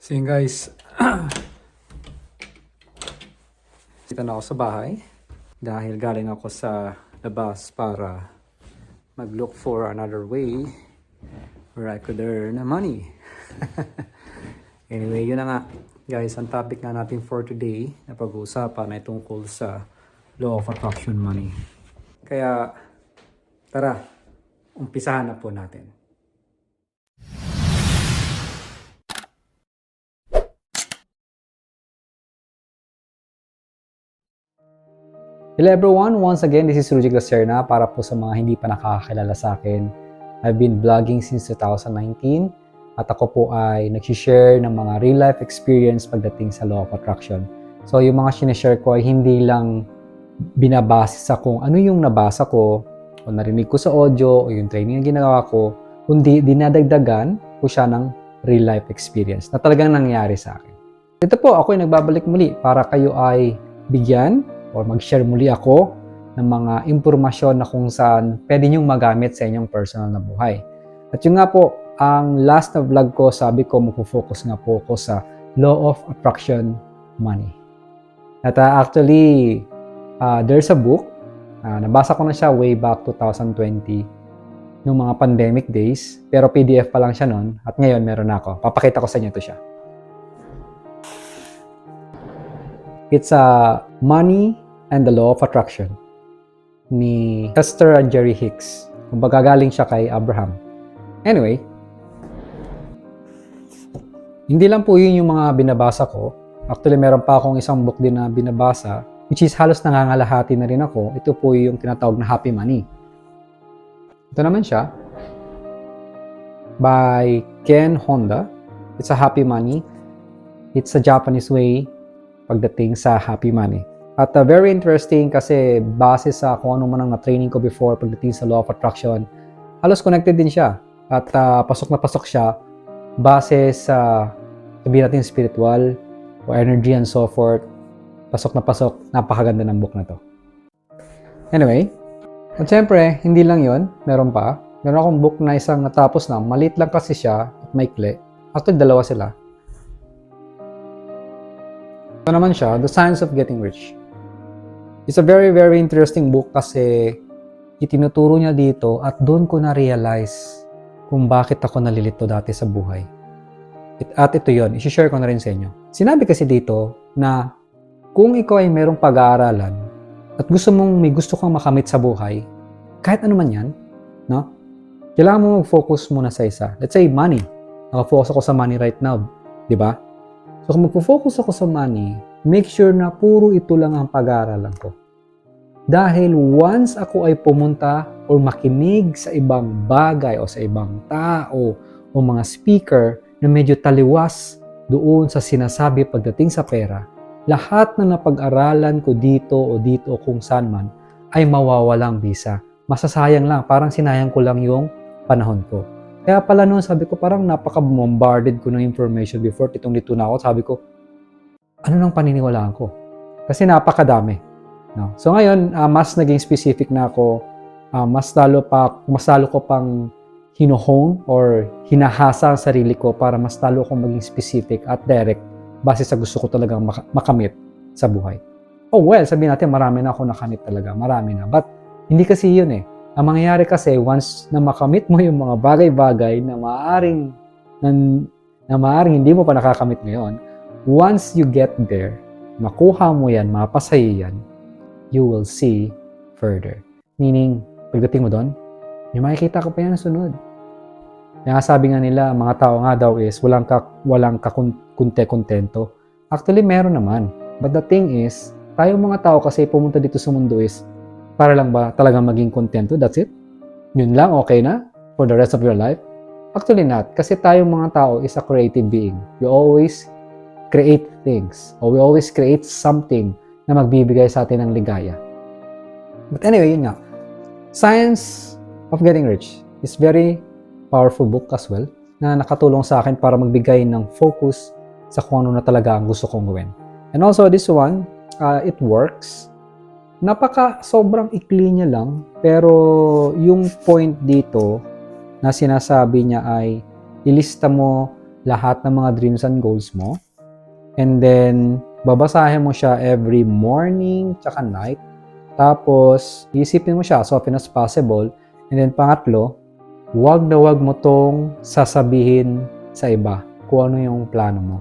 So yun guys, dito na ako sa bahay dahil galing ako sa labas para mag-look for another way where I could earn money. Anyway, yun na nga guys, ang topic nga natin for today na pag-uusapan ay tungkol sa law of attraction money. Kaya tara, umpisahan na po natin. Hello everyone, once again, this is Rudy Glacerna para po sa mga hindi pa nakakakilala sa akin. I've been vlogging since 2019 at ako po ay nag-share ng mga real life experience pagdating sa law of attraction. So yung mga sinishare ko ay hindi lang binabase sa kung ano yung nabasa ko o narinig ko sa audio o yung training na ginawa ko, kundi dinadagdagan ko siya ng real life experience na talagang nangyari sa akin. Ito po, ako ay nagbabalik muli para kayo ay bigyan or mag-share muli ako ng mga impormasyon na kung saan pwede niyong magamit sa inyong personal na buhay. At yun nga po, ang last na vlog ko, sabi ko magpo-focus nga po ako sa Law of Attraction Money. At actually, there's a book, nabasa ko na siya way back 2020, nung mga pandemic days, pero PDF pa lang siya noon, at ngayon meron na ako. Papakita ko sa inyo ito siya. It's Money and the Law of Attraction ni Hester and Jerry Hicks. Kumbaga galing siya kay Abraham. Anyway, hindi lang po yun yung mga binabasa ko. Actually, meron pa akong isang book din na binabasa, which is halos nangangalahati na rin ako. Ito po yung tinatawag na Happy Money. Ito naman siya, by Ken Honda. It's a Happy Money. It's a Japanese way pagdating sa happy money. At very interesting kasi base sa kung ano man ang na-training ko before pagdating sa law of attraction, halos connected din siya. At pasok na pasok siya base sa sabihin natin spiritual o energy and so forth. Pasok na pasok, napakaganda ng book na to. Anyway, at syempre, hindi lang yon, meron pa. Meron akong book na isang natapos na, maliit lang kasi siya at maikli. Actually, dalawa sila. Ito naman siya, The Science of Getting Rich. It's a very, very interesting book kasi itinuturo niya dito at doon ko na-realize kung bakit ako nalilito dati sa buhay. At ito yon, isi-share ko na rin sa inyo. Sinabi kasi dito na kung ikaw ay merong pag-aaralan at may gusto kang makamit sa buhay, kahit ano man yan, no? Kailangan mo mag-focus muna sa isa. Let's say money. Naka-focus ako sa money right now, di ba? So kung magpo-focus ako sa money, make sure na puro ito lang ang pag-aaralan ko. Dahil once ako ay pumunta o makinig sa ibang bagay o sa ibang tao o mga speaker na medyo taliwas doon sa sinasabi pagdating sa pera, lahat na napag-aralan ko dito o kung saan man ay mawawalang bisa. Masasayang lang, parang sinayang ko lang yung panahon ko. Kaya pala noon, sabi ko parang napaka-bombarded ko ng information before, litong-lito na ako. Sabi ko, ano nang paniniwalaan ko? Kasi napakadami. No? So ngayon, mas naging specific na ako, mas lalo ko pang hino-hone or hinahasa ang sarili ko para mas lalo akong maging specific at direct base sa gusto ko talagang makamit sa buhay. Oh well, sabihin natin marami na ako nakamit talaga, marami na. But hindi kasi yun eh. Ang mangyayari kasi, once na makamit mo yung mga bagay-bagay na maaaring hindi mo pa nakakamit ngayon, once you get there, makuha mo yan, mapasaya yan, you will see further. Meaning, pagdating mo doon, may makikita ka pa yan sunod. Kaya sabi nga nila, mga tao nga daw is, walang kakunte-kontento. Actually, meron naman. But the thing is, tayong mga tao kasi pumunta dito sa mundo is, para lang ba talagang maging kontento? That's it? Yun lang, okay na? For the rest of your life? Actually not. Kasi tayong mga tao is a creative being. We always create things. Or we always create something na magbibigay sa atin ng ligaya. But anyway, yun nga. Science of Getting Rich is very powerful book as well na nakatulong sa akin para magbigay ng focus sa kung ano na talaga ang gusto kong gawin. And also this one, it works. Sobrang ikli niya lang, pero yung point dito na sinasabi niya ay ilista mo lahat ng mga dreams and goals mo. And then, babasahin mo siya every morning tsaka night. Tapos, isipin mo siya as often as possible. And then, pangatlo, wag na wag mo tong sasabihin sa iba kung ano yung plano mo.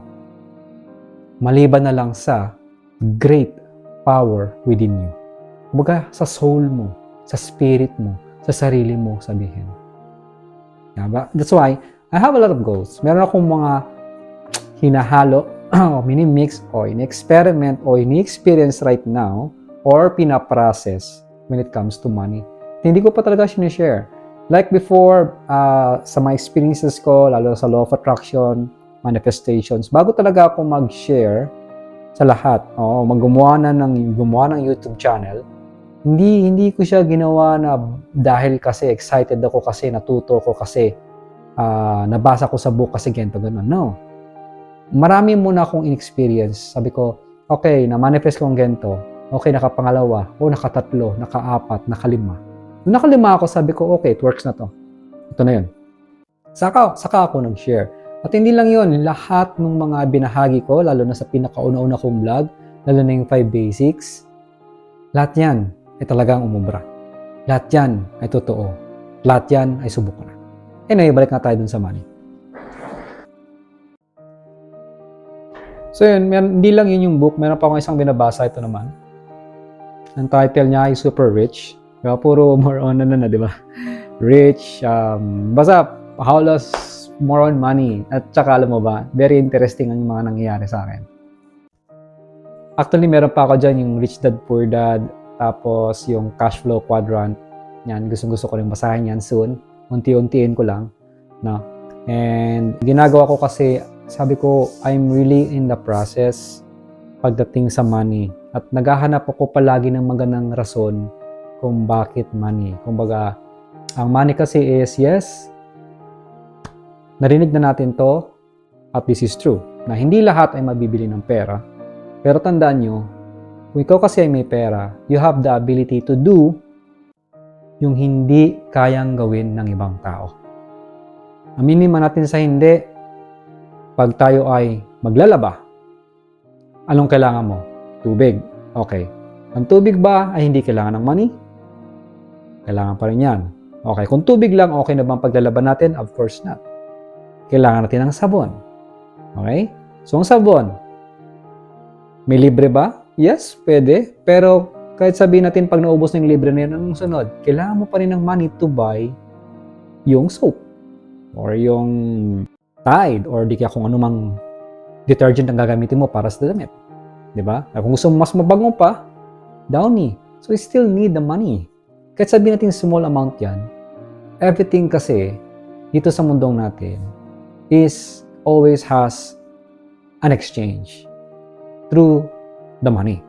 Maliban na lang sa great power within you. Kumbaga, sa soul mo, sa spirit mo, sa sarili mo sabihin. Diba? That's why, I have a lot of goals. Meron akong mga hinahalo, o mini-mix, o in-experiment, o ini-experience right now, or pinaprocess when it comes to money. Hindi ko pa talaga sinishare. Like before, sa mga experiences ko, lalo sa law of attraction, manifestations, bago talaga ako mag-share sa lahat, gumawa ng YouTube channel, hindi ko siya ginawa na dahil kasi excited ako kasi natuto ko kasi nabasa ko sa book kasi ganito, gano'n. No. Marami muna akong in-experience. Sabi ko, okay, na-manifest ko ang ganito. Okay, nakapangalawa. O, nakatatlo, nakaapat, nakalima. Nung nakalima ako, sabi ko, okay, it works na to. Ito na yun. Saka ako nag-share. At hindi lang yun, lahat ng mga binahagi ko, lalo na sa pinakauna-una kong vlog, lalo na yung 5 basics, lahat yan ay talagang umubra. Lahat yan ay totoo. Lahat yan ay subok na. Anyway, balik na tayo dun sa money. So yun, hindi lang yun yung book. Meron pa akong isang binabasa, ito naman. Ang title niya ay Super Rich. Diba? Puro more on na, di ba? Rich, basta haulos more on money. At saka alam mo ba, very interesting ang mga nangyayari sa akin. Actually, meron pa ako dyan yung Rich Dad Poor Dad, tapos yung Cash Flow Quadrant. Yan, gusto ko rin basahin yan soon. Unti-untiin ko lang. No? And ginagawa ko kasi, sabi ko, I'm really in the process pagdating sa money. At naghahanap ako palagi ng magandang rason kung bakit money. Kumbaga, ang money kasi is, yes, narinig na natin to, at this is true, na hindi lahat ay mabibili ng pera. Pero tandaan nyo, kung ikaw kasi ay may pera, you have the ability to do yung hindi kayang gawin ng ibang tao. Aminin man natin sa hindi, pag tayo ay maglalaba, anong kailangan mo? Tubig. Okay. Ang tubig ba ay hindi kailangan ng money? Kailangan pa rin yan. Okay. Kung tubig lang, okay na bang paglalaban natin? Of course not. Kailangan natin ng sabon. Okay? So, ang sabon, may libre ba? Yes, pwede. Pero, kahit sabihin natin pag naubos na yung libre na yun, anong sunod? Kailangan mo pa rin ng money to buy yung soap. Or yung Tide. Or di kaya kung anumang detergent ang gagamitin mo para sa damit. Diba? Kung gusto mo mas mabango pa, Downy. So, you still need the money. Kahit sabihin natin small amount yan, everything kasi dito sa mundong natin is always has an exchange through the money.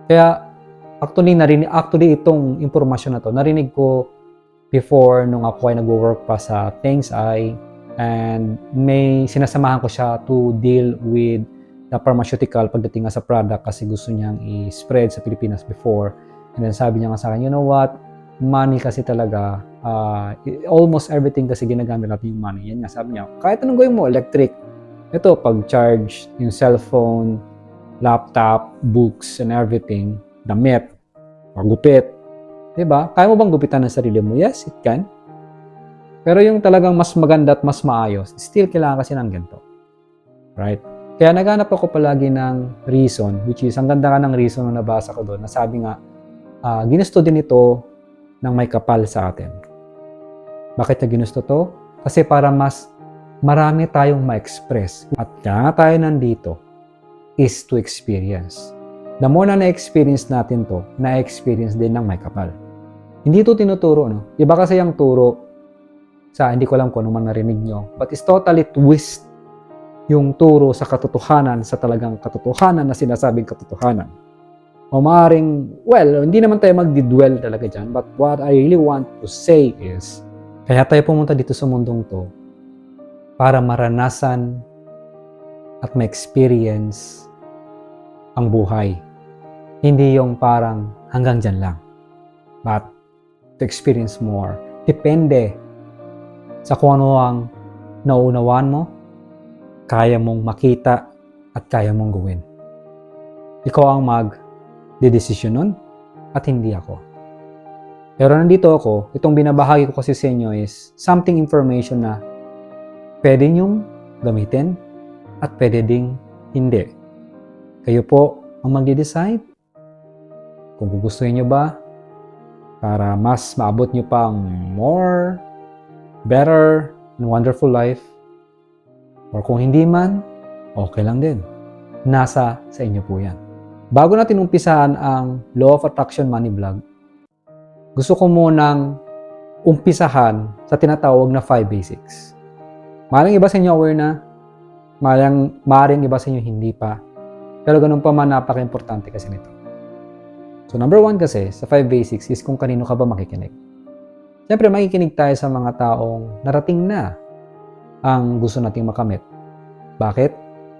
Kaya actually itong impormasyon na to, narinig ko before nung ako ay nag-work pa sa Things Eye, and may sinasamahan ko siya to deal with the pharmaceutical pagdating nga sa product kasi gusto niyang i-spread sa Pilipinas before. And then sabi niya nga sa akin, you know what? Money kasi talaga, almost everything kasi ginagamit natin yung money. Yan nga, sabi niya, kahit anong gawin mo, electric. Ito, pag-charge, yung cellphone, laptop, books, and everything, damit, pagupit. Diba? Kaya mo bang gupitan ng sarili mo? Yes, it can. Pero yung talagang mas maganda at mas maayos, still kailangan kasi ng ganito. Right? Kaya naghanap ako palagi ng reason, which is, ang ganda ka ng reason na nabasa ko doon, na sabi nga, ginusto din ito ng may kapal sa atin. Bakit niya ginusto to? Kasi para mas marami tayong ma-express. At kaya tayo nandito is to experience. The more na na-experience natin to, na-experience din ng may kapal. Hindi ito tinuturo, no? Iba kasi yung turo sa, hindi ko alam kung ano man narinig nyo, but it's totally twist yung turo sa katotohanan, sa talagang katotohanan na sinasabing katotohanan. O maaaring, well, hindi naman tayo magdidwell talaga dyan, but what I really want to say is, kaya tayo pumunta dito sa mundong to para maranasan at ma-experience ang buhay. Hindi yung parang hanggang dyan lang, but to experience more. Depende sa kung ano ang Nauunawaan mo, kaya mong makita at kaya mong gawin. Ikaw ang mag-dedesisyon nun at hindi ako. Pero nandito ako, itong binabahagi ko kasi sa inyo is something information na pwede nyong gamitin at pwede ding hindi. Kayo po ang magde-decide kung gugustuhin nyo ba para mas maabot nyo pa ang more, better, and wonderful life. Or kung hindi man, okay lang din. Nasa sa inyo po yan. Bago natin umpisahan ang Law of Attraction Money Vlog, gusto ko munang umpisahan sa tinatawag na 5 basics. Maring iba sa inyo aware na, maring iba sa inyo hindi pa. Pero ganun pa man, napaka-importante kasi nito. So number 1 kasi, sa 5 basics is kung kanino ka ba makikinig. Siyempre, makikinig tayo sa mga taong narating na ang gusto nating makamit. Bakit?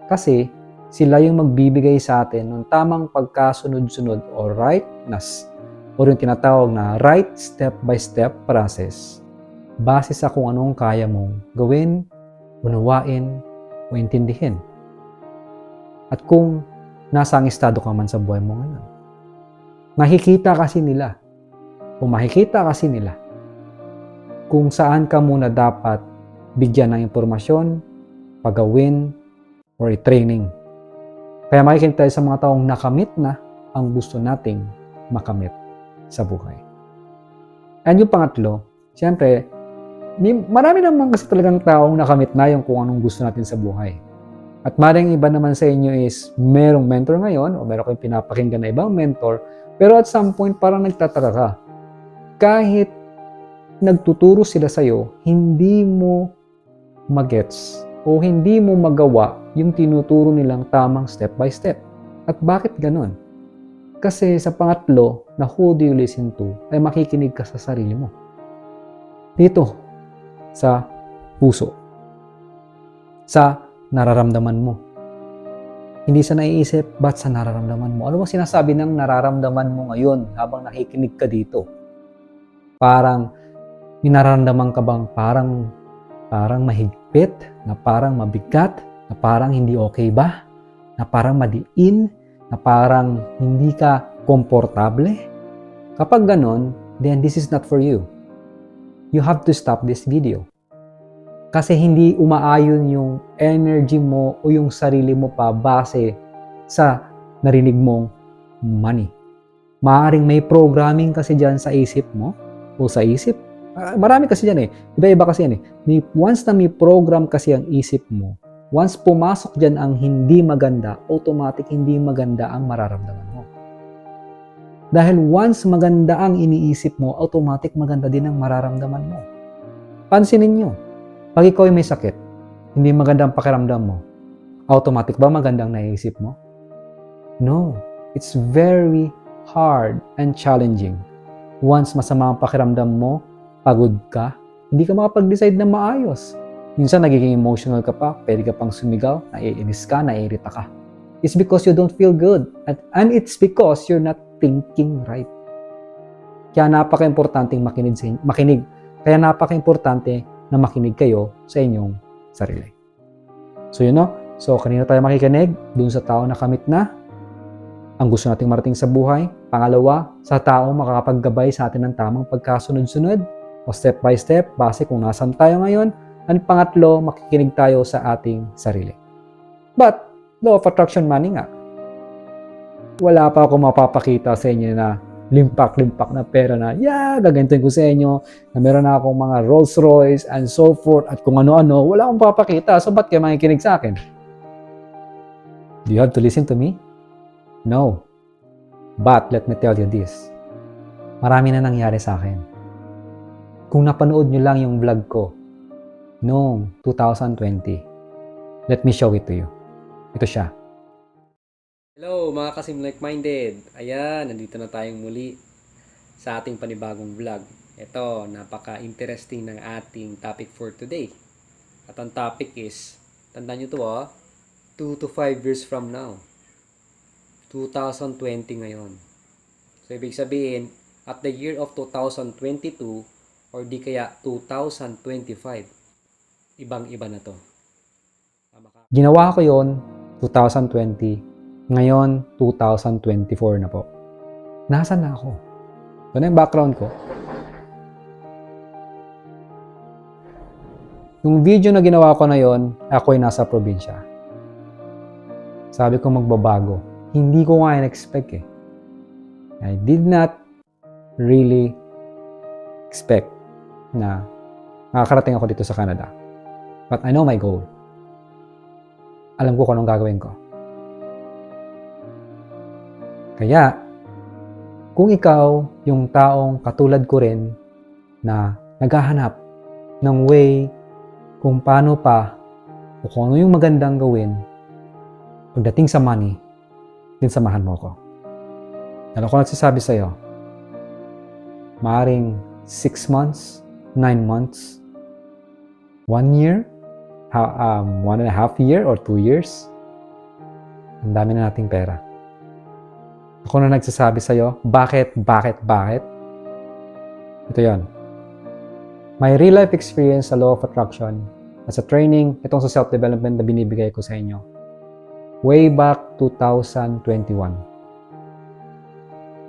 Kasi sila yung magbibigay sa atin ng tamang pagkasunod-sunod o rightness o yung tinatawag na right step-by-step process base sa kung anong kaya mong gawin, unawain, o intindihin. At kung nasa ang estado ka man sa buhay mo ngayon. Makikita kasi nila kung saan ka muna dapat bigyan ng impormasyon, pagawin, or i-training. Kaya makikinig tayo sa mga taong nakamit na ang gusto nating makamit sa buhay. And yung pangatlo, siyempre, marami naman kasi talagang taong nakamit na yung kung anong gusto natin sa buhay. At maring iba naman sa inyo is merong mentor ngayon o meron kayong pinapakinggan na ibang mentor, pero at some point parang nagtataka ka. Kahit nagtuturo sila sa'yo, hindi mo magets o hindi mo magawa yung tinuturo nilang tamang step by step. At bakit ganon? Kasi sa pangatlo na who do you listen to ay makikinig ka sa sarili mo. Dito, sa puso. Sa nararamdaman mo. Hindi sa naiisip, but sa nararamdaman mo. Ano bang sinasabi ng nararamdaman mo ngayon habang nakikinig ka dito? Parang, nararamdaman ka bang parang mahigpit, na parang mabigat, na parang hindi okay ba? Na parang madiin, na parang hindi ka komportable? Kapag ganon, then this is not for you. You have to stop this video. Kasi hindi umaayon yung energy mo o yung sarili mo pa base sa narinig mong money. Maaring may programming kasi dyan sa isip mo o sa isip. Marami kasi dyan eh. Iba-iba kasi yan eh. Once na may program kasi ang isip mo, once pumasok dyan ang hindi maganda, automatic hindi maganda ang mararamdaman mo. Dahil once maganda ang iniisip mo, automatic maganda din ang mararamdaman mo. Pansinin nyo. Pag ikaw ay may sakit, hindi maganda ang pakiramdam mo, automatic ba magandang naiisip mo? No. It's very hard and challenging. Once masama ang pakiramdam mo, pagod ka, hindi ka makapag-decide na maayos. Minsan nagiging emotional ka pa, pwede ka pang sumigaw, naiinis ka, naiirita ka. It's because you don't feel good. And it's because you're not thinking right. Kaya napaka-importante makinig. Kaya napaka-importante na makinig kayo sa inyong sarili. So yun no? So kanina tayo makikinig? Dun sa tao na kamit na ang gusto nating marating sa buhay. Pangalawa, sa tao makakapaggabay sa atin ng tamang pagkasunod-sunod o step by step base kung nasan tayo ngayon. And pangatlo, makikinig tayo sa ating sarili. But, law of attraction money nga. Wala pa ako mapapakita sa inyo na limpak-limpak na pera na, gagantuin ko sa inyo, na meron na akong mga Rolls Royce and so forth, at kung ano-ano, wala akong papakita. So, ba't kayo makikinig sa akin? Do you have to listen to me? No. But, let me tell you this. Marami na nangyari sa akin. Kung napanood nyo lang yung vlog ko, noong 2020, let me show it to you. Ito siya. Hello mga kasim like-minded. Ayan, nandito na tayong muli sa ating panibagong vlog. Ito, napaka-interesting ng ating topic for today. At ang topic is, tandaan nyo to 2 to 5 years from now. 2020 ngayon. So, ibig sabihin, at the year of 2022 or di kaya 2025, ibang-iba na to. Ginawa ko yon 2020. Ngayon, 2024 na po. Nasaan na ako? Ito na yung background ko. Yung video na ginawa ko na yon, ako'y nasa probinsya. Sabi ko magbabago. Hindi ko nga in-expect eh. I did not really expect na makakarating ako dito sa Canada. But I know my goal. Alam ko kung anong gagawin ko. Kaya, kung ikaw yung taong katulad ko rin na naghahanap ng way kung paano pa o kung ano yung magandang gawin pagdating sa money, din samahan mo ko. Ano ko nagsasabi sa'yo? Maaring 6 months, 9 months, 1 year, 1.5 year or 2 years, ang dami na nating pera. Ako na nagsasabi sa'yo, bakit? Ito yon. My real life experience sa Law of Attraction as a training, itong sa self-development na binibigay ko sa inyo. Way back 2021.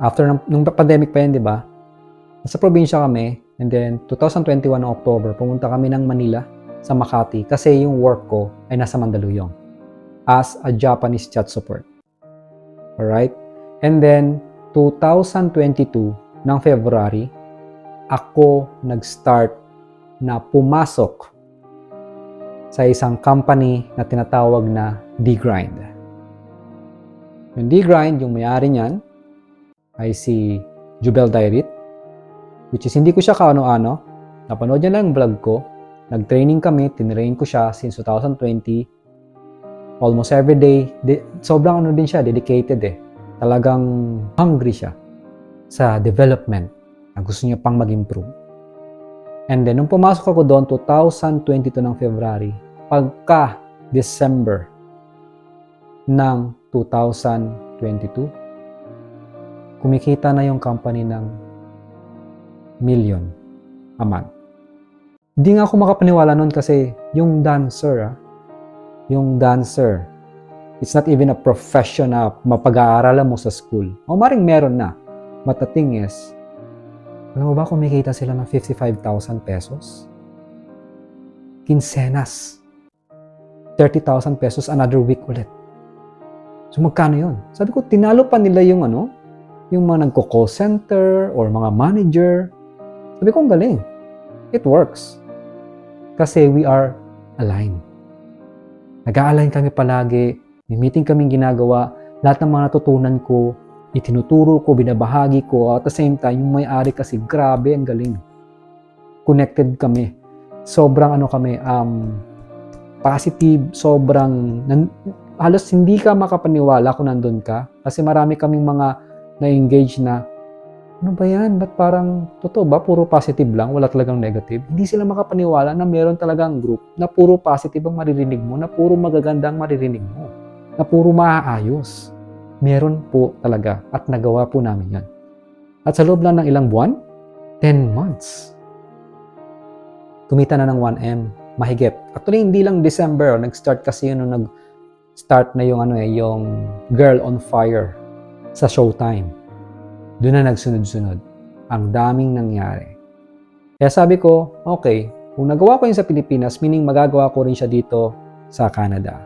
After nung pandemic pa yun, di ba? Nasa probinsya kami, and then 2021 ng October, pumunta kami ng Manila sa Makati kasi yung work ko ay nasa Mandaluyong as a Japanese chat support. Alright? And then, 2022 ng February, ako nag-start na pumasok sa isang company na tinatawag na D-Grind. Yung D-Grind, yung may-ari niyan, ay si Jubel Dairit, which is hindi ko siya kaano-ano. Napanood niya lang yung vlog ko. Nag-training kami, tinrain ko siya since 2020. Almost every day. Sobrang ano din siya, dedicated eh. Talagang hungry siya sa development na gusto niya pang mag-improve. And then, nung pumasok ako doon, 2022 ng February, pagka December ng 2022, kumikita na yung company ng million a month. Di nga ako makapaniwala nun kasi yung dancer, it's not even a profession na mapag-aaralan mo sa school. O maring meron na. But the thing is, alam mo ba kumikita sila ng 55,000 pesos? Quincenas. 30,000 pesos another week ulit. So magkano yun? Sabi ko, tinalo pa nila yung yung mga nagko-call center or mga manager. Sabi ko, ang galing. It works. Kasi we are aligned. Nag-a-align kami palagi. May meeting kaming ginagawa. Lahat ng mga natutunan ko, itinuturo ko, binabahagi ko. At the same time, yung may-ari kasi, grabe, ang galing. Connected kami. Sobrang positive, sobrang, halos hindi ka makapaniwala kung nandun ka. Kasi marami kaming mga na-engage na, ano ba yan? Ba't parang, totoo ba? Puro positive lang, wala talagang negative. Hindi sila makapaniwala na meron talagang group na puro positive ang maririnig mo, na puro magaganda ang maririnig mo, na puro maaayos. Meron po talaga at nagawa po namin yan. At sa loob lang ng ilang buwan, 10 months. Kumita na ng 1M, mahigit. Actually, hindi lang December, nag-start kasi yun, nag-start na yung Girl on Fire sa Showtime. Doon na nagsunod-sunod. Ang daming nangyari. Kaya sabi ko, okay, kung nagawa ko yun sa Pilipinas, meaning magagawa ko rin siya dito sa Canada.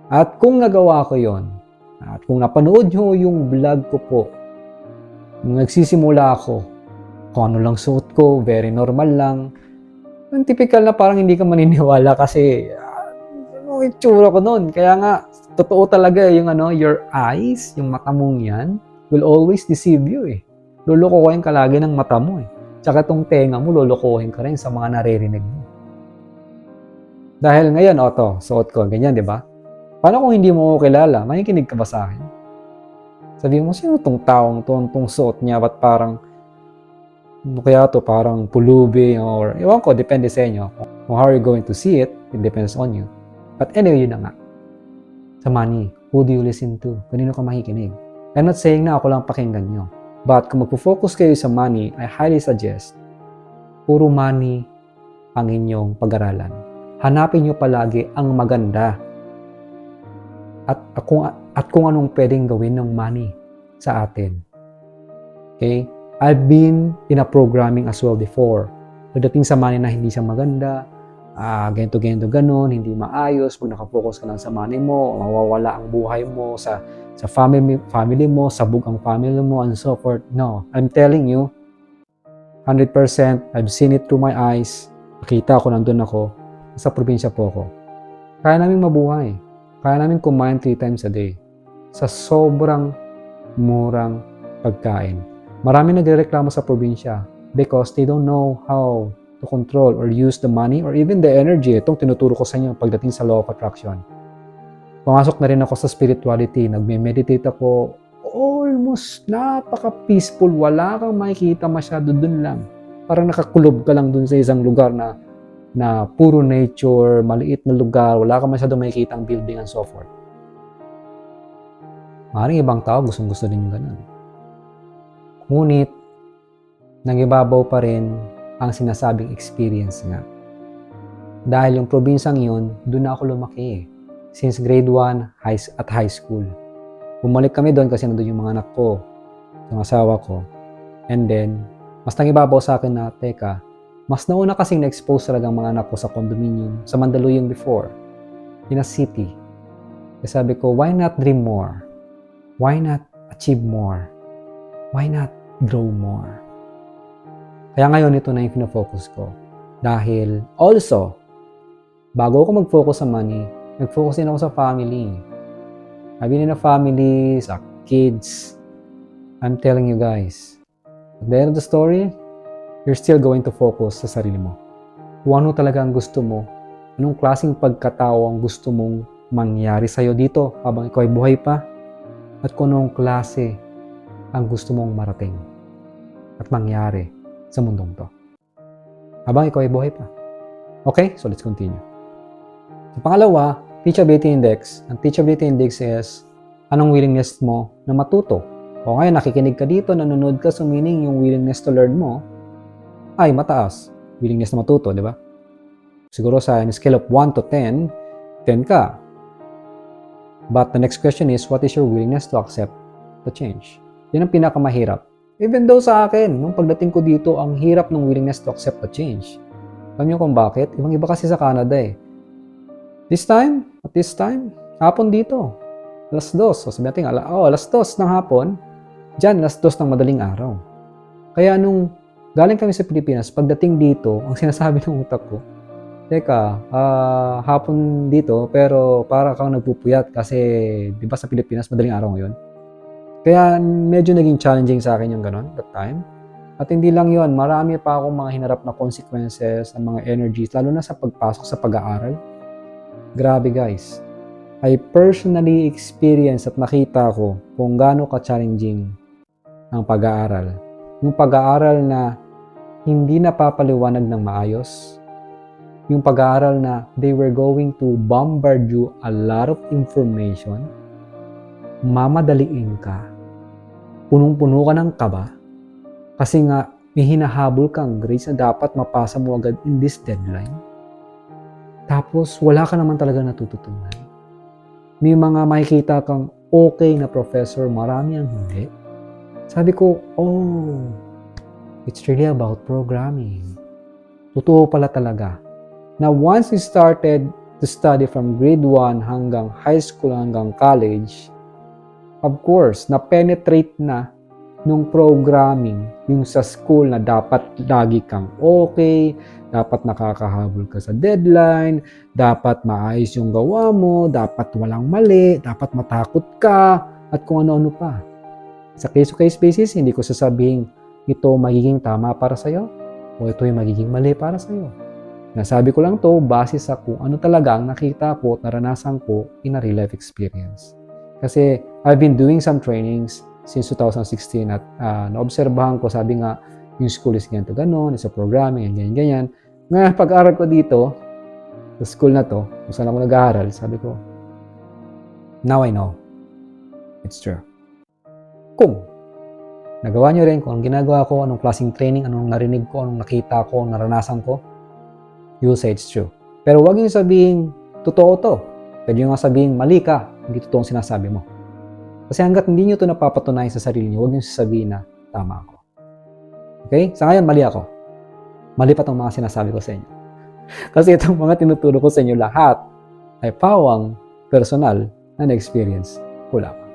At kung nagawa ko yun, at kung napanood nyo yung vlog ko po, nung nagsisimula ako, kung ano lang suot ko, very normal lang. Yung typical na parang hindi ka maniniwala kasi ano itsura ko noon. Kaya nga, totoo talaga yung your eyes, yung mata mong yan, will always deceive you eh. Lulukohin ka lagi ng mata mo eh. Tsaka itong tenga mo, lulukohin ka rin sa mga naririnig mo. Dahil ngayon, suot ko, ganyan, di ba? Paano kung hindi mo ko kilala? Makikinig ka ba sa akin? Sabihin mo, sino itong taong itong suot niya? Ba't parang, kaya to parang pulubi or, ewan ko, depende sa inyo. Kung how are you going to see it, it depends on you. But anyway, yun na nga. Sa money, who do you listen to? Kanino ka makikinig? I'm not saying na ako lang pakinggan nyo. But kung magpo-focus kayo sa money, I highly suggest, puro money ang inyong pag-aralan. Hanapin nyo palagi ang maganda at kung anong pwedeng gawin ng money sa atin. Okay? I've been in a programming as well before. Pagdating sa money na hindi siya maganda, ganito, ganon, hindi maayos, pag nakafocus ka lang sa money mo, mawawala ang buhay mo sa family mo, sabog ang family mo, and so forth. No, I'm telling you, 100%, I've seen it through my eyes. Nakita ko, nandun ako, sa probinsya po ako. Kaya namin mabuhay. Kaya namin kumain 3 times a day. Sa sobrang murang pagkain. Marami nagrereklamo sa probinsya because they don't know how to control or use the money or even the energy. Itong tinuturo ko sa inyo pagdating sa law of attraction. Pumasok na rin ako sa spirituality. Nagme-meditate ako. Almost napaka-peaceful. Wala kang makikita masyado dun lang. Parang nakakulob ka lang dun sa isang lugar na puro nature, maliit na lugar, wala kang masyado makikita ang building and so forth. Maaaring ibang tao gustong-gusto din yung ganun. Ngunit, nangibabaw pa rin ang sinasabing experience nga. Dahil yung probinsyang yun, doon na ako lumaki eh. Since grade 1 at high school. Bumalik kami doon kasi nandun yung mga anak ko, yung asawa ko. And then, mas nangibabaw sa akin na, teka, mas nauna kasing na-expose talaga ang mga anak ko sa condominium, sa Mandaluyong before, in a city. Kaya sabi ko, why not dream more? Why not achieve more? Why not grow more? Kaya ngayon ito na yung pinafocus ko. Dahil also, bago ako mag-focus sa money, nag-focus din ako sa family. I've been in a family, sa kids. I'm telling you guys, at the end of the story, you're still going to focus sa sarili mo. Kung ano talaga ang gusto mo, anong klaseng pagkatao ang gusto mong mangyari sa'yo dito habang ikaw ay buhay pa, at kung anong klase ang gusto mong marating at mangyari sa mundong to habang ikaw ay buhay pa. Okay? So let's continue. So, pangalawa, teachability index. Ang teachability index is anong willingness mo na matuto. O ngayon, nakikinig ka dito, nanonood ka, so meaning yung willingness to learn mo ay mataas. Willingness na matuto, di ba? Siguro sa scale of 1 to 10, 10 ka. But the next question is, what is your willingness to accept the change? Yan ang pinakamahirap. Even though sa akin, nung pagdating ko dito, ang hirap ng willingness to accept the change. Alam niyo kung bakit? Ibang-iba kasi sa Canada eh. At this time, hapon dito. Alas 2. So sabi natin, alas 2 ng hapon, dyan, alas 2 ng madaling araw. Kaya nung galing kami sa Pilipinas, pagdating dito, ang sinasabi ng utak ko, teka, hapon dito, pero para kang nagpupuyat kasi, di ba sa Pilipinas, madaling araw ngayon? Kaya medyo naging challenging sa akin yung ganon, that time. At hindi lang yon, marami pa akong mga hinarap na consequences, ang mga energies, lalo na sa pagpasok sa pag-aaral. Grabe guys. I personally experienced at nakita ko kung gaano ka-challenging ang pag-aaral. Yung pag-aaral na hindi napapaliwanag ng maayos. Yung pag-aaral na they were going to bombard you a lot of information. Mamadaliin ka. Punong-puno ka ng kaba. Kasi nga, may hinahabol kang grades na dapat mapasa mo agad in this deadline. Tapos, wala ka naman talaga natututunan. May mga makikita kang okay na professor, marami ang hindi. Sabi ko, it's really about programming. Totoo pala talaga. Now, once you started to study from grade 1 hanggang high school hanggang college, of course, na-penetrate na nung programming yung sa school na dapat lagi kang okay, dapat nakakahabol ka sa deadline, dapat maayos yung gawa mo, dapat walang mali, dapat matakot ka, at kung ano-ano pa. Sa case-to-case basis, hindi ko sasabihin ito magiging tama para sa'yo o ito yung magiging mali para sa'yo. Nasabi ko lang to base sa kung ano talaga ang nakita ko at naranasan ko in a real life experience. Kasi I've been doing some trainings since 2016 at naobserbahan ko, sabi nga, yung school is ganito ganon, isa programming, ganyan. Ngayon, pag-aral ko dito, sa school na to, kung saan ako nag-aaral, sabi ko, now I know. It's true. Kung nagawa nyo rin, kung anong ginagawa ko, anong klaseng training, anong narinig ko, anong nakita ko, naranasan ko, you'll say it's true. Pero huwag niyo sabihin, totoo to. Pwede niyo nga sabihin, mali ka, hindi totoo ang sinasabi mo. Kasi hanggat hindi niyo ito napapatunayan sa sarili niyo, huwag niyo sasabihin na tama ako. Okay? Sa ngayon, mali ako. Mali pa itong mga sinasabi ko sa inyo. Kasi itong mga tinuturo ko sa inyo lahat ay pawang personal na na-experience ko lamang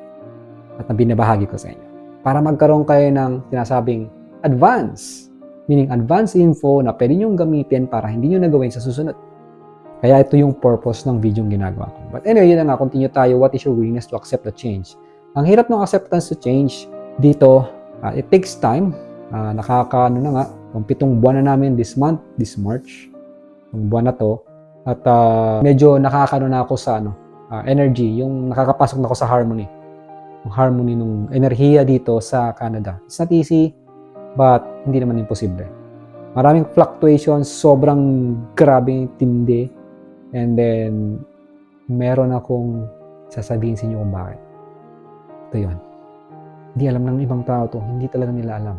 at na binabahagi ko sa inyo. Para magkaroon kayo ng sinasabing advance, meaning advance info na pwede niyong gamitin para hindi niyo nagawin sa susunod. Kaya ito yung purpose ng video yung ginagawa ko. But anyway, yun na nga, continue tayo. What is your willingness to accept the change? Ang hirap ng acceptance to change dito, it takes time. Nakakaano na nga, yung 7 buwan na namin this month, this March, yung buwan na to. At medyo nakakaano na ako sa energy, yung nakakapasok na ako sa harmony. Yung harmony ng enerhiya dito sa Canada. It's not easy, but hindi naman imposible. Maraming fluctuations, sobrang grabe tindi. And then, meron akong sasabihin sa inyo kung bakit. Ito yun. Hindi alam ng ibang tao to. Hindi talaga nila alam.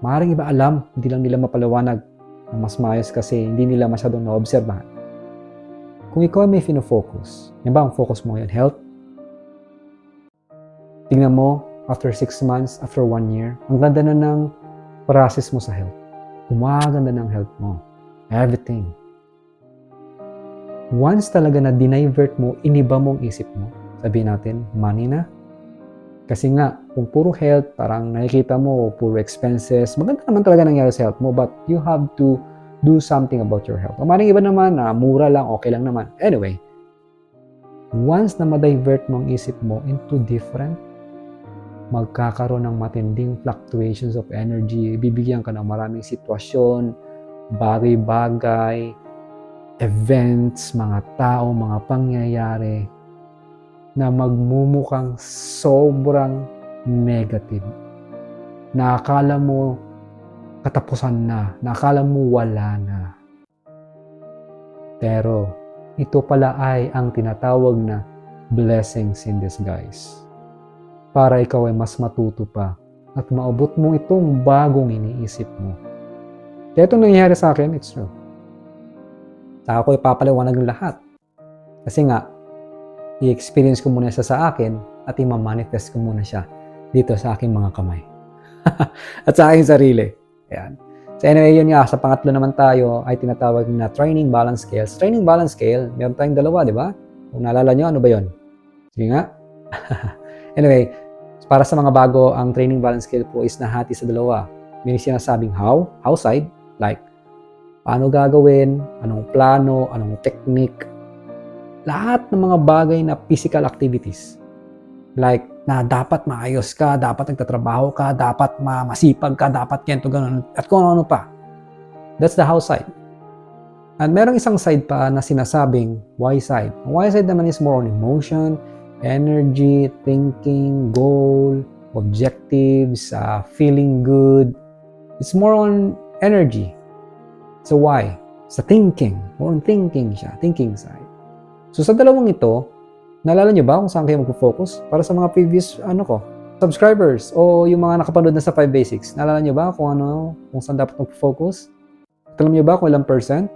Maaaring iba alam, hindi lang nila mapaliwanag na mas maayos kasi hindi nila masyadong naobserbahan. Kung ikaw may fino-focus, yan ba ang focus mo ngayon? Health? Tingnan mo, after 6 months, after 1 year, ang ganda na ng process mo sa health. Gumaganda ng health mo. Everything. Once talaga na dinivert mo, iniba mo ang isip mo, sabihin natin, money na. Kasi nga, kung puro health, parang nakikita mo, puro expenses, maganda naman talaga nangyari sa health mo, but you have to do something about your health. O maring iba naman na mura lang, okay lang naman. Anyway, once na ma-divert mo ang isip mo into different, magkakaroon ng matinding fluctuations of energy, bibigyan ka ng maraming sitwasyon, bagay-bagay, events, mga tao, mga pangyayari na magmumukhang sobrang negative. Na akala mo katapusan na, na akala mo wala na. Pero ito pala ay ang tinatawag na blessings in disguise. Para ikaw ay mas matuto pa at maabot mo itong bagong iniisip mo. Kaya itong nangyayari sa akin, it's true. Saka ko ipapaliwanag ng lahat. Kasi nga, i-experience ko muna siya sa akin at i-manifest ko muna siya dito sa aking mga kamay. At sa aking sarili. Ayan. So anyway, yun nga, sa pangatlo naman tayo ay tinatawag na training balance scales. Training balance scale, meron tayong dalawa, di ba? Kung naalala nyo, ano ba yun? Sige nga. Anyway, para sa mga bago, ang training balance scale po is nahati sa dalawa. May sinasabing how side, like paano gagawin, anong plano, anong technique, lahat ng mga bagay na physical activities. Like, na dapat maayos ka, dapat nagtatrabaho ka, dapat masipag ka, dapat ganito, ganun, at kung ano pa. That's the how side. At merong isang side pa na sinasabing why side. Ang why side naman is more on emotion, energy, thinking, goal, objectives, feeling good. It's more on energy. So why? Sa thinking. More on thinking siya. Thinking side. So sa dalawang ito, naalala nyo ba kung saan kayo magpo-focus? Para sa mga previous subscribers o yung mga nakapanood na sa 5 basics, naalala nyo ba kung saan dapat magpo-focus? Alam nyo ba kung ilang %?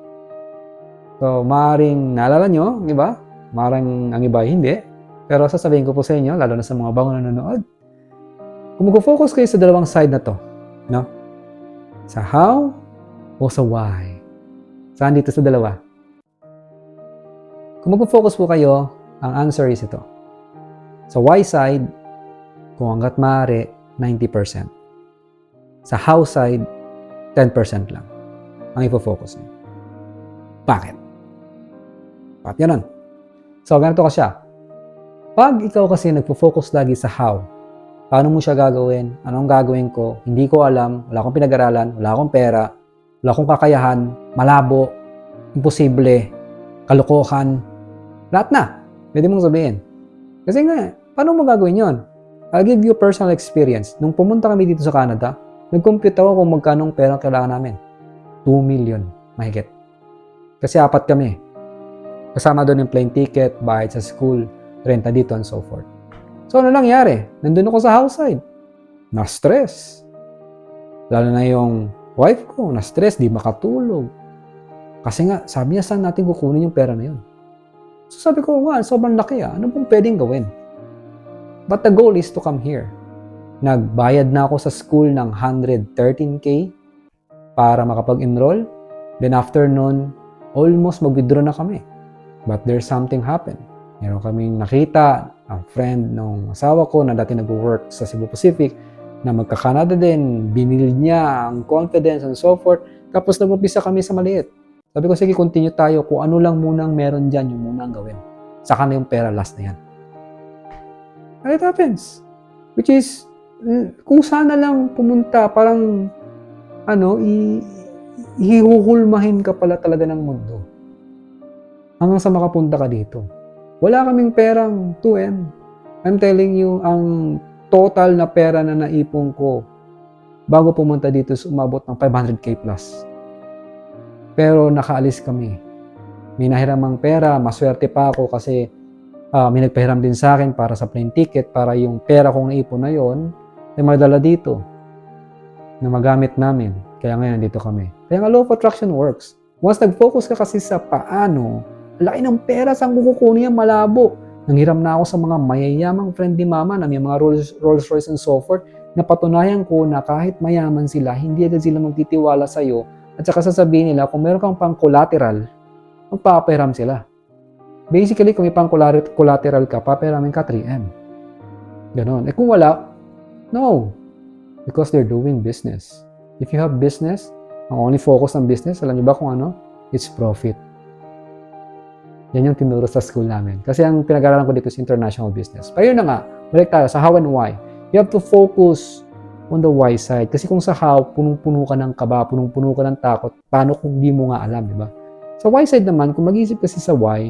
So maaaring naalala nyo, di ba? Maaaring ang iba hindi. Pero sasabihin ko po sa inyo, lalo na sa mga bagong nanonood, kung mag-focus kayo sa dalawang side na to, no? Sa how o sa why? Saan dito sa dalawa? Kung mag-focus po kayo, ang answer is ito. Sa why side, kung hanggat maaari, 90%. Sa how side, 10% lang ang ipo-focus niyo. Bakit? Bakit ganun? So, ganito ka siya. Pag ikaw kasi nagpo-focus lagi sa how, paano mo siya gagawin, anong gagawin ko, hindi ko alam, wala akong pinag-aralan, wala akong pera, wala akong kakayahan, malabo, imposible, kalokohan, lahat na. Pwede mong sabihin. Kasi nga, paano mo gagawin yon? I'll give you personal experience. Nung pumunta kami dito sa Canada, nag-compute ako kung magkano pera kailangan namin. 2 million, mahigit. Kasi 4 kami. Kasama doon yung plane ticket, bayad sa school, renta dito and so forth. So ano nangyari? Nandun ako sa house side. Na-stress. Lalo na yung wife ko, na-stress, di makatulog. Kasi nga, sabi niya, saan natin kukunin yung pera na yun? So sabi ko, nga, sobrang laki Ano pong pwedeng gawin? But the goal is to come here. Nagbayad na ako sa school ng 113K para makapag-enroll. Then after nun, almost mag-withdraw na kami. But there's something happened. Meron kaming nakita, ang friend ng asawa ko na dati nag-work sa Cebu Pacific, na magka-Canada din, binil niya ang confidence and so forth. Tapos nag-umpisa kami sa maliit. Sabi ko, sige, continue tayo. Kung ano lang munang meron dyan, yung munang gawin. Saka na yung pera, last na yan. And it happens. Which is, kung sana lang pumunta, parang, ihuhulmahin ka pala talaga ng mundo. Hanggang sa makapunta ka dito. Wala kaming perang 2M. I'm telling you, ang total na pera na naipon ko bago pumunta dito umabot ng 500K plus. Pero nakaalis kami. May nahiramang pera, maswerte pa ako kasi may nagpahiram din sa akin para sa plane ticket, para yung pera kong naipon na yon ay madala dito na magamit namin. Kaya ngayon dito kami. Kaya nga law of attraction works. Once nag-focus ka kasi sa paano, laki ng pera, saan kukunin yan, malabo. Nanghiram na ako sa mga mayayamang friend ni mama na may mga Rolls Royce and so forth, na patunayan ko na kahit mayaman sila, hindi agad sila magtitiwala sa'yo. At saka sasabihin nila, kung meron kang pang collateral, magpapahiram sila. Basically, kung may pang collateral ka, papahiramin ka 3M. Ganon. Kung wala, no. Because they're doing business. If you have business, ang only focus ng business, alam niyo ba kung ano? It's profit. Yan yung tinuro sa school namin. Kasi ang pinag-aralan ko dito is international business. Pero yun na nga, balik tayo sa how and why. You have to focus on the why side. Kasi kung sa how, punong-puno ka ng kaba, punong-puno ka ng takot, paano kung di mo nga alam, di ba? Sa why side naman, kung mag-isip kasi sa why,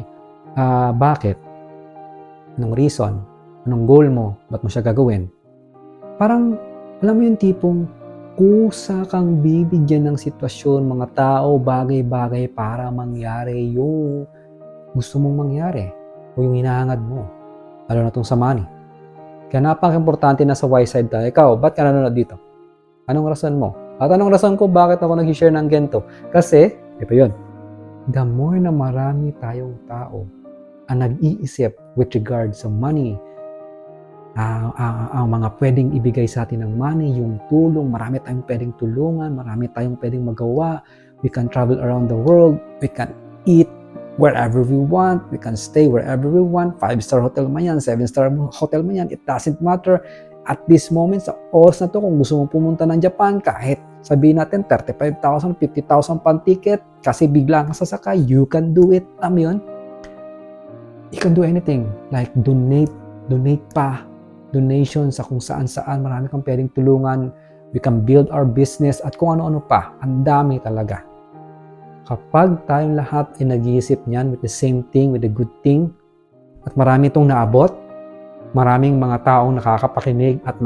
bakit? Anong reason? Anong goal mo? Ba't mo siya gagawin? Parang, alam mo yung tipong, kusa kang bibigyan ng sitwasyon, mga tao, bagay-bagay para mangyari yung gusto mong mangyari o yung hinahangad mo. Lalo na itong sa money. Kaya napaka-importante na sa why side tayo. Ikaw, ba't ka nanonood dito? Anong rason mo? At anong rason ko bakit ako nag-share ng ganito? Kasi, ito yun, the more na marami tayong tao ang nag-iisip with regard sa money, ang mga pwedeng ibigay sa atin ng money, yung tulong, marami tayong pwedeng tulungan, marami tayong pwedeng magawa, we can travel around the world, we can eat wherever we want, we can stay wherever we want, 5-star hotel man yan, 7-star hotel man yan, it doesn't matter. At this moment, sa oras na to, kung gusto mong pumunta ng Japan, kahit sabihin natin 35,000, 50,000 pan ticket, kasi bigla kang sasakay, you can do it. Alam yun? You can do anything. Like donate pa. Donation sa kung saan-saan, marami kang pwedeng tulungan. We can build our business at kung ano-ano pa. Ang dami talaga. Kapag tayong lahat ay nag-iisip niyan with the same thing, with the good thing, at marami itong naabot, maraming mga taong nakakapakinig at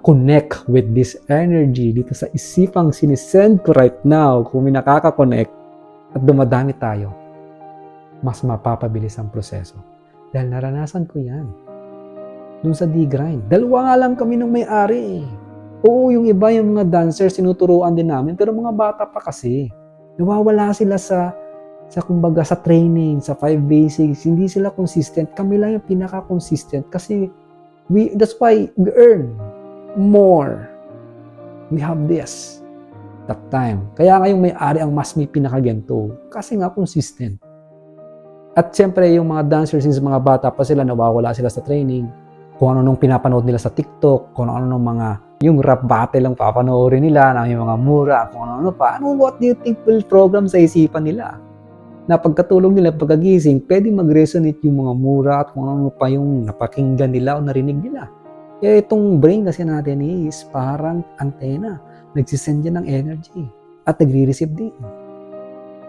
connect with this energy dito sa isipang sinisend ko right now, kung may nakaka-connect at dumadami tayo, mas mapapabilis ang proseso. Dahil naranasan ko yan. Doon sa D-Grind. Dalawa nga lang kami nung may-ari. Oo, yung iba, yung mga dancers, sinuturuan din namin. Pero mga bata pa kasi. Nawawala sila sa kumbaga sa training, sa 5 basics. Hindi sila consistent. Kami lang yung pinaka-consistent. Kasi that's why we earn more. We have this. That time. Kaya nga yung may-ari ang mas may pinaka-ganto. Kasi nga consistent. At siyempre, yung mga dancers, since mga bata pa sila, nawawala sila sa training. Kung ano nung pinapanood nila sa TikTok, kung ano nung yung rap battle lang papanoorin nila, na yung mga mura, kung ano pa. What do you think will program sa isipan nila? Na pagkatulog nila, pagkagising, pwede mag-resonate yung mga mura at kung ano pa yung napakinggan nila o narinig nila. Kaya itong brain kasi natin is parang antena. Nagsisend yan ng energy. At nagre-receive din.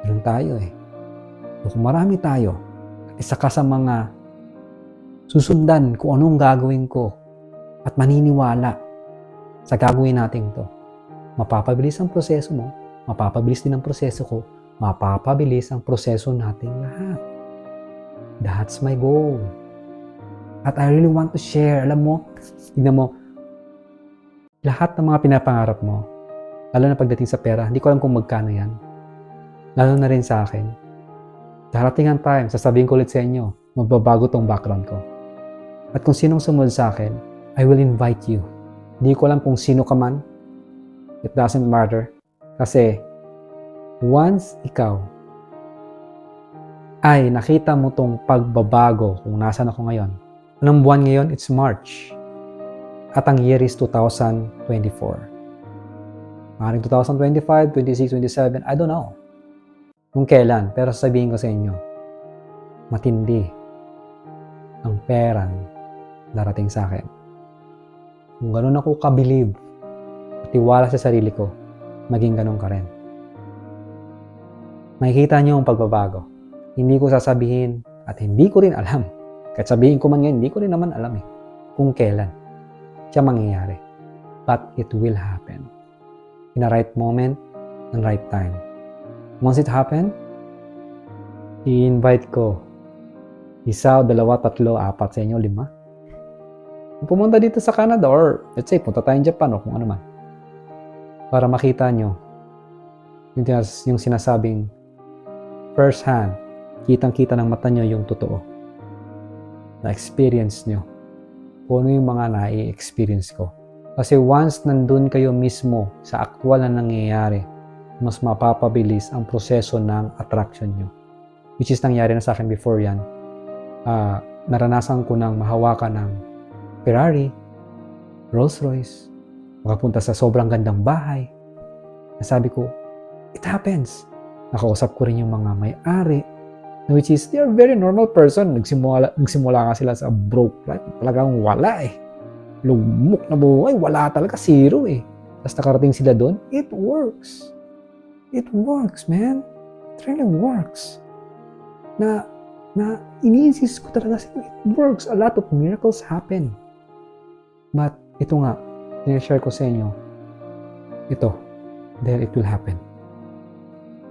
Ganun tayo eh. So, kung marami tayo, isa ka sa mga susundan kung anong gagawin ko at maniniwala sa gagawin natin to, mapapabilis ang proseso mo, mapapabilis din ang proseso ko, mapapabilis ang proseso nating lahat. That's my goal. At I really want to share. Alam mo, tingnan mo, lahat ng mga pinapangarap mo, Lalo na pagdating sa pera, hindi ko alam kung magkano yan. Lalo na rin sa akin. Darating ang time, sasabihin ko ulit sa inyo, magbabago tong background ko. At kung sinong sumunod sa akin, I will invite you. Hindi ko alam kung sino ka man. It doesn't matter. Kasi, once ikaw ay nakita mo tong pagbabago kung nasan ako ngayon. Anong buwan ngayon? It's March. At ang year is 2024. Maaaring 2025, 26, 27, I don't know. Kung kailan, pero sasabihin ko sa inyo, matindi ang perang darating sa akin. Kung ganun ako kabilib, tiwala sa sarili ko, maging ganun ka rin. Makikita niyo ang pagbabago. Hindi ko sasabihin at hindi ko rin alam. Kahit sabihin ko man ngayon, hindi ko rin naman alam kung kailan siya mangyayari. But it will happen. In the right moment and right time. Once it happen, i-invite ko isa, dalawa, tatlo, apat sa inyo, 5. Pumunta dito sa Canada or let's say, punta tayong Japan o kung ano man. Para makita nyo yung sinasabing first hand, kitang-kita ng mata nyo yung totoo. Na-experience nyo. Kung ano yung mga na-experience ko. Kasi once nandun kayo mismo sa aktual na nangyayari, mas mapapabilis ang proseso ng attraction nyo. Which is nangyari na sa akin before yan. Naranasan ko nang mahawakan ng Ferrari, Rolls Royce, makapunta sa sobrang gandang bahay. Nasabi ko, it happens. Nakausap ko rin yung mga may-ari, which is, they are very normal person. Nagsimula nga sila sa broke life. Talagang wala Lumuk na buhay, wala talaga, zero Tapos nakarating sila doon, it works. It works, man. It really works. Na ini-insist ko talaga sa'yo, it works. A lot of miracles happen. But, ito nga, sinishare ko sa inyo, ito, dahil it will happen.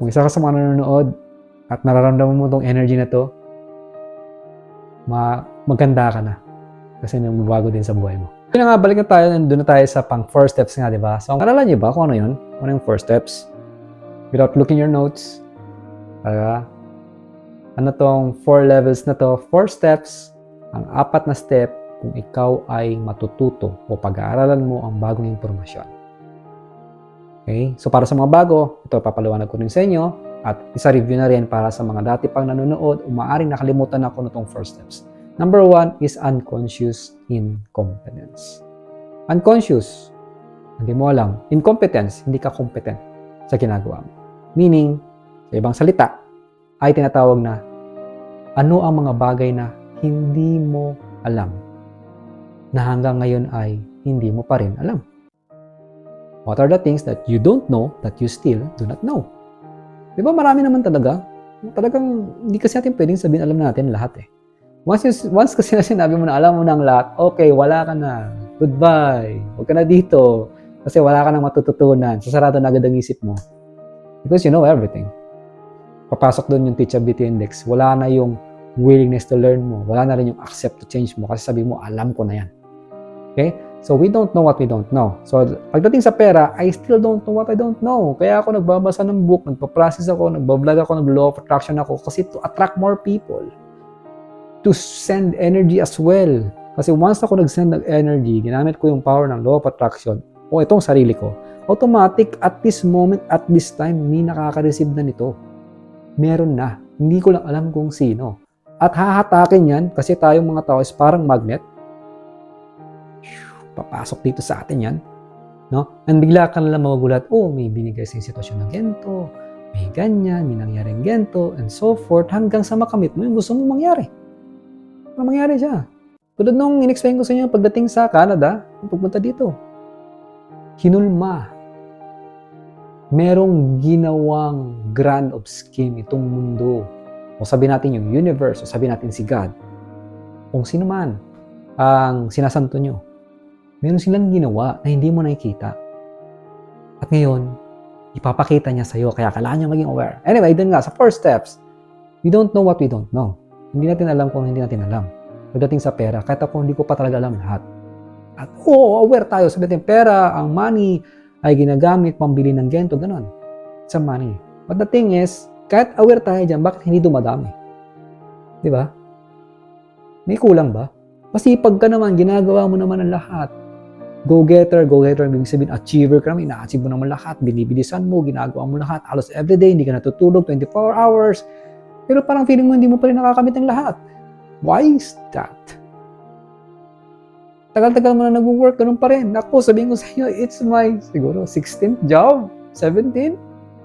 Kung isa ka sa mga nanonood, at nararamdaman mo itong energy na to, maganda ka na. Kasi magbabago din sa buhay mo. Yun na nga, balik na tayo, nandun na tayo sa pang 4 steps nga, di ba? So, alala niyo ba kung ano yun? Ano yung 4 steps? Without looking your notes, ano tong 4 levels na to? 4 steps, ang 4 na step kung ikaw ay matututo o pag-aaralan mo ang bagong impormasyon. Okay? So, para sa mga bago, ito papaliwanag ko rin sa inyo at isa-review na rin para sa mga dati pang nanonood o maaaring nakalimutan ako nitong 4 steps. Number 1 is unconscious incompetence. Unconscious, hindi mo alam. Incompetence, hindi ka competent sa ginagawa mo. Meaning, sa ibang salita, ay tinatawag na ano ang mga bagay na hindi mo alam na hanggang ngayon ay hindi mo pa rin alam. What are the things that you don't know that you still do not know? Di ba marami naman talaga? Talagang hindi kasi natin pwedeng sabihin alam natin lahat Once kasi na sinabi mo na alam mo na ang lahat, okay, wala ka na. Goodbye. Huwag ka na dito. Kasi wala ka nang matututunan. Sasarado na agad ang isip mo. Because you know everything. Papasok doon yung teachability index. Wala na yung willingness to learn mo. Wala na rin yung accept to change mo. Kasi sabi mo, alam ko na yan. Okay? So, we don't know what we don't know. So, pagdating sa pera, I still don't know what I don't know. Kaya ako nagbabasa ng book, nagpa-process ako, nagbablog ako, nag-law of attraction ako kasi to attract more people. To send energy as well. Kasi once ako nag-send ng energy, ginamit ko yung power ng law of attraction o itong sarili ko, automatic at this moment, at this time, may nakaka-receive na nito. Meron na. Hindi ko lang alam kung sino. At hahatakin yan kasi tayong mga tao is parang magnet. Papasok dito sa atin yan. No? And bigla ka nalang magugulat, may binigay sa sitwasyon ng gento, may ganyan, may nangyaring gento, and so forth, hanggang sa makamit mo yung gusto mong mangyari. Mangyari siya. Tulad nung in-explain ko sa inyo pagdating sa Canada, pupunta dito. Hinulma. Merong ginawang grand of scheme itong mundo. O sabihin natin yung universe, o sabihin natin si God. Kung sino man ang sinasanto nyo. Meron silang ginawa na hindi mo nakikita. At ngayon, ipapakita niya sa'yo. Kaya kailangan niya maging aware. Anyway, dun nga, sa 4 steps, we don't know what we don't know. Hindi natin alam kung hindi natin alam. Pagdating sa pera, kahit ako hindi ko pa talaga alam lahat. At aware tayo. Sabi natin, pera, ang money, ay ginagamit pambili ng ganito, ganon. It's a money. But the thing is, kahit aware tayo dyan, bakit hindi dumadami? Di ba? May kulang ba? Masipag ka naman, ginagawa mo naman ang lahat. Go-getter, ibig sabihin, achiever ka naman, ina-achieve mo naman lahat, binibilisan mo, ginagawa mo lahat, halos everyday, hindi ka natutulog, 24 hours. Pero parang feeling mo, hindi mo pa rin nakakamit ng lahat. Why is that? Tagal-tagal mo na nag-work, ganun pa rin. Ako, sabihin ko sa inyo, it's my, siguro, 16th job, 17?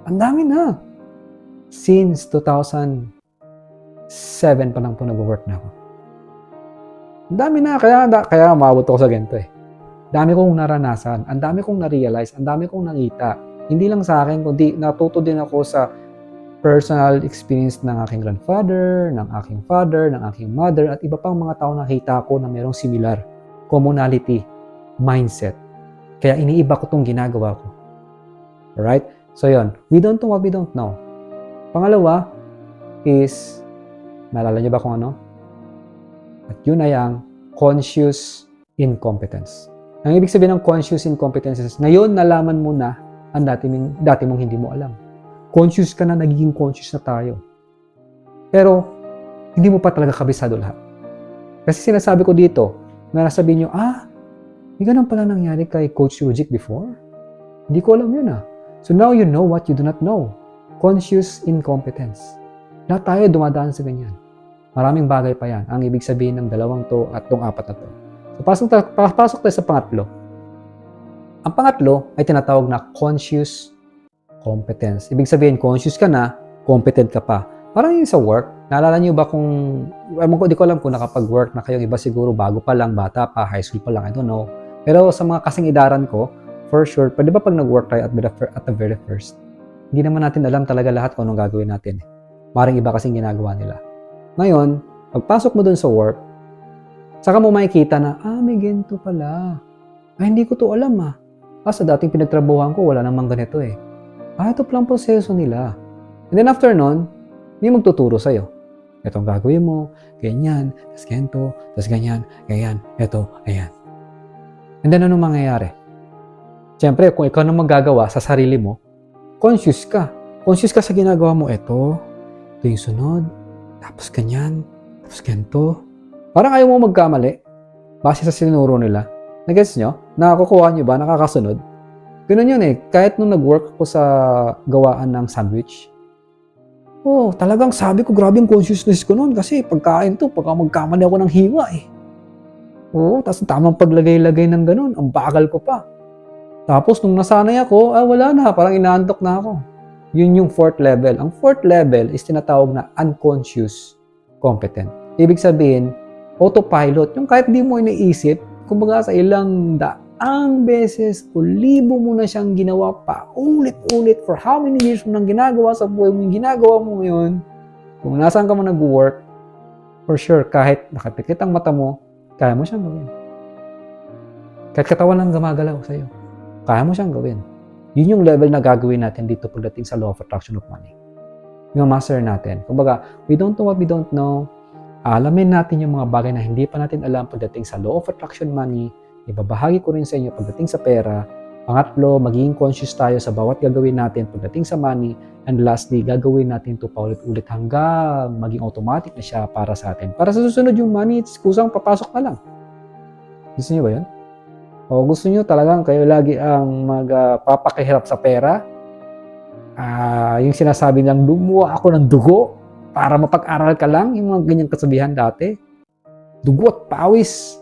Ang dami na. Since 2007 pa lang po nag-work na ako. Ang dami na, kaya umabot ako sa ganito eh. Dami kong naranasan, ang dami kong na-realize, ang dami kong nakita. Hindi lang sa akin, kundi natuto din ako sa personal experience ng aking grandfather, ng aking father, ng aking mother, at iba pang mga tao nakita ko na mayroong similar commonality, mindset. Kaya iniiba ko itong ginagawa ko. Alright? So yun, we don't know what we don't know. Pangalawa is, naalala niyo ba kung ano? At yun ay ang conscious incompetence. Ang ibig sabihin ng conscious incompetence is, ngayon nalaman mo na ang dati mong hindi mo alam. Conscious ka na, nagiging conscious na tayo. Pero, hindi mo pa talaga kabisado lahat. Kasi sinasabi ko dito, na nasabihin nyo, may ganun pala nangyari kay Coach Rujic before? Hindi ko alam yun So now you know what you do not know. Conscious incompetence. Lahat tayo dumadaan sa ganyan. Maraming bagay pa yan. Ang ibig sabihin ng dalawang to at tong apat na to. So pasok tayo sa pangatlo. Ang pangatlo ay tinatawag na conscious competence. Ibig sabihin, conscious ka na, competent ka pa. Parang yun sa work. Naalala niyo ba kung, di ko alam kung nakapag-work na kayong iba siguro bago pa lang, bata pa, high school pa lang, I don't know. Pero sa mga kasing idaran ko, for sure, pwede ba pag nag-work tayo at the very first? Hindi naman natin alam talaga lahat kung anong gagawin natin. Maring iba kasing ginagawa nila. Ngayon, pagpasok mo dun sa work, saka mo makikita na, may ganito pala. Hindi ko to alam sa dating pinagtrabuhan ko, wala namang ganito ito palang proseso nila. And then after nun, may magtuturo sa'yo. Ito ang gagawin mo, ganyan, tas ganito, tas ganyan, ito, ayan. And then ano mangyayari? Siyempre, kung ikaw na maggagawa sa sarili mo, conscious ka. Conscious ka sa ginagawa mo, ito yung sunod, tapos ganyan, tapos ganito. Parang ayaw mo magkamali, base sa sinuro nila. Nag-gets nyo? Nakakukuha nyo ba? Nakakasunod? Ganun yun Kahit nung nag-work ako sa gawaan ng sandwich, talagang sabi ko, grabe yung consciousness ko noon kasi pagkain to, pagka magkamali ako ng hiwa tapos tamang paglagay-lagay ng ganun, ang bagal ko pa. Tapos nung nasanay ako, wala na, parang inaantok na ako. Yun yung fourth level. Ang fourth level is tinatawag na unconscious competent. Ibig sabihin, autopilot, yung kahit di mo iniisip, kumbaga sa ilang daang beses o libo mo na siyang ginawa pa, ulit-ulit for how many years mo nang ginagawa sa buhay mo, yung ginagawa mo ngayon, kung nasaan ka mo nag-work, for sure, kahit nakapikit ang mata mo, kaya mo siyang gawin. Kahit katawan lang gumagalaw sa'yo, kaya mo siyang gawin. Yun yung level na gagawin natin dito pagdating sa law of attraction of money. Yung master natin. Kumbaga, we don't know what we don't know. Alamin natin yung mga bagay na hindi pa natin alam pagdating sa law of attraction money. Ibabahagi ko rin sa inyo pagdating sa pera. Pangatlo, magiging conscious tayo sa bawat gagawin natin pagdating sa money. And lastly, gagawin natin ito paulit-ulit hanggang maging automatic na siya para sa atin. Para sa susunod yung money, it's kusang papasok na lang. Gusto niyo ba yun? O gusto niyo talagang kayo lagi ang magpapakihirap sa pera? Yung sinasabi nilang lumuha ako ng dugo para mapag-aral ka lang, yung mga ganyang kasabihan dati. Dugo at pawis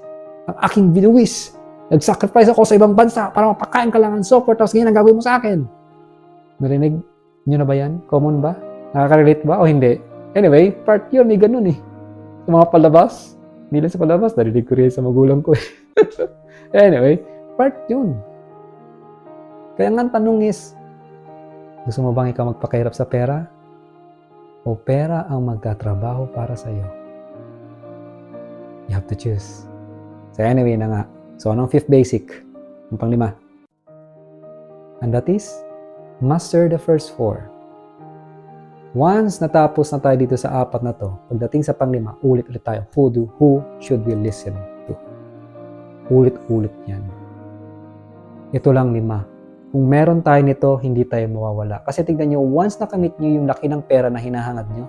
ang aking binuwis. Nag-sacrifice ako sa ibang bansa para mapakain ka lang ng software, tapos ganyan ang gagawin mo sa akin. Narinig nyo na ba yan? Common ba? Nakaka-relate ba o hindi? Anyway, part yun, may ganun Sa mga palabas, hindi lang sa palabas, narinig ko rin sa magulang ko Anyway, part yun. Kaya nga ang tanong is, gusto mo bang ikaw magpakahirap sa pera? O pera ang magtatrabaho para sa iyo? You have to choose. So anyway na nga. So anong fifth basic? Ang panglima. And that is, master the first four. Once natapos na tayo dito sa apat na to, pagdating sa panglima, ulit-ulit tayo. Who should we listen to? Ulit-ulit yan. Ito lang 5. Kung meron tayo nito, hindi tayo mawawala. Kasi tignan nyo, once nakamit nyo yung laki ng pera na hinahangad nyo,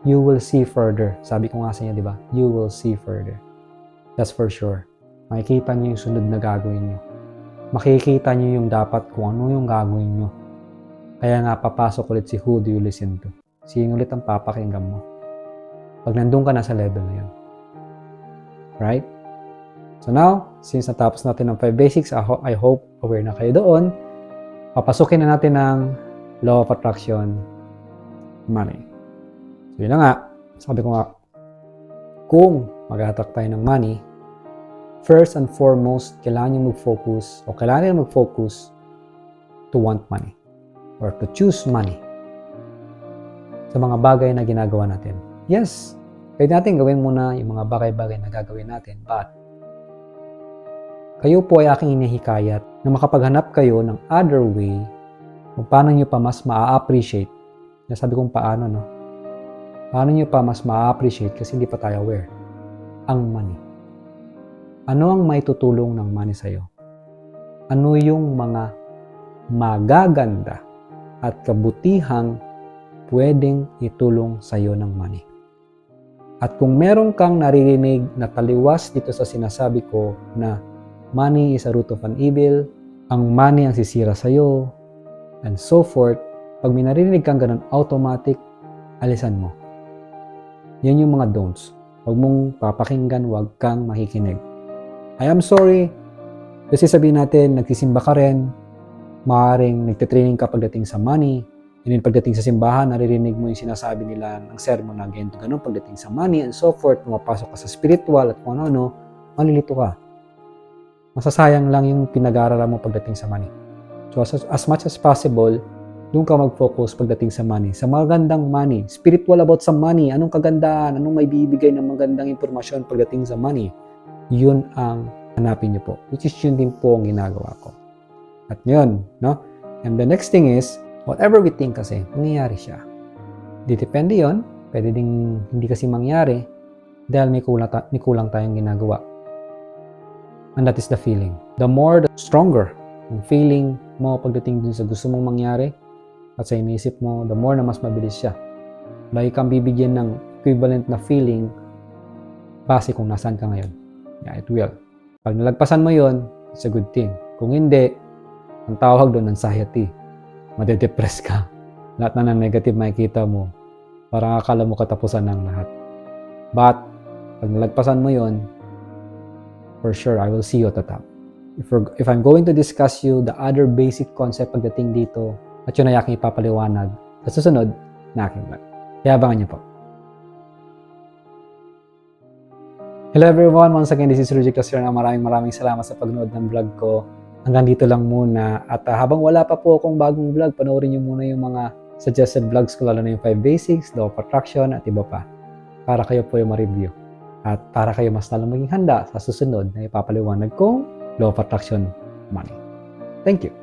you will see further. Sabi ko nga sa inyo, di ba? You will see further. That's for sure. Makikita nyo yung sunod na gagawin nyo. Makikita nyo yung dapat kung ano yung gagawin nyo. Kaya nga papasok ulit si Who Do You Listen To? Sino ulit ang papakinggan mo? Pag nandun ka na sa level na yun. Right? So now, since natapos natin ang 5 basics, I hope aware na kayo doon. Papasukin na natin ang Law of Attraction, money. So yun na nga, sabi ko nga, kung mag-attract tayo ng money, first and foremost, kailangan nyo mag-focus o kailangan nyo mag-focus to want money or to choose money sa mga bagay na ginagawa natin. Yes, pwede natin gawin muna yung mga bagay-bagay na gagawin natin, but kayo po ay aking inihikayat na makapaghanap kayo ng other way kung paano nyo pa mas ma-appreciate. Sabi kong paano, no? Paano nyo pa mas ma-appreciate kasi hindi pa tayo aware. Ang money. Ano ang maitutulong ng money sa'yo? Ano yung mga magaganda at kabutihang pwedeng itulong sa'yo ng money? At kung meron kang naririnig na taliwas dito sa sinasabi ko na money is a root of an evil, ang money ang sisira sa'yo, and so forth, pag may naririnig kang ganun, automatic, alisan mo. Yan yung mga don'ts. Huwag mong papakinggan, huwag kang makikinig. I am sorry, kasi sabihin natin, nagsisimba ka rin, maaaring nagtitraining ka pagdating sa money, and then pagdating sa simbahan, naririnig mo yung sinasabi nila ng sermon na ganito, ganun, pagdating sa money, and so forth, pumapasok ka sa spiritual at kung ano-ano, malilito ka. Masasayang lang yung pinag-aaralan mo pagdating sa money. So as much as possible, doon ka mag-focus pagdating sa money. Sa magandang money, spiritual about sa money, anong kagandahan, anong may bibigay ng magandang impormasyon pagdating sa money, yun ang hanapin niyo po. Which is yun din po ang ginagawa ko. At yun, no? And the next thing is, whatever we think kasi, mangyayari siya. Di depende yun, pwede ding hindi kasi mangyari dahil may kulang tayong ginagawa. And that is the feeling. The more, the stronger yung feeling mo pagdating dun sa gusto mong mangyari at sa iniisip mo, the more na mas mabilis siya. Lagi kang bibigyan ng equivalent na feeling base kung nasaan ka ngayon. Yeah, it will. Pag nalagpasan mo yon, it's a good thing. Kung hindi, ang tawag doon, anxiety. Madedepress ka. Lahat na ng negative makikita mo. Parang akala mo katapusan ng lahat. But, pag nalagpasan mo yon, for sure, I will see you at the top. If I'm going to discuss you the other basic concept pagdating dito, at yun ay aking ipapaliwanag sa susunod na aking vlog. Kaya abangan niyo po. Hello everyone, once again, this is Rudy Castro. Maraming salamat sa pagnood ng vlog ko. Hanggang dito lang muna. At habang wala pa po akong bagong vlog, panoorin niyo muna yung mga suggested vlogs ko, lalo na yung 5 basics, law of attraction, at iba pa. Para kayo po yung ma-review. At para kayo mas lalong maging handa sa susunod na ipapaliwanag kong Law of Attraction Money. Thank you.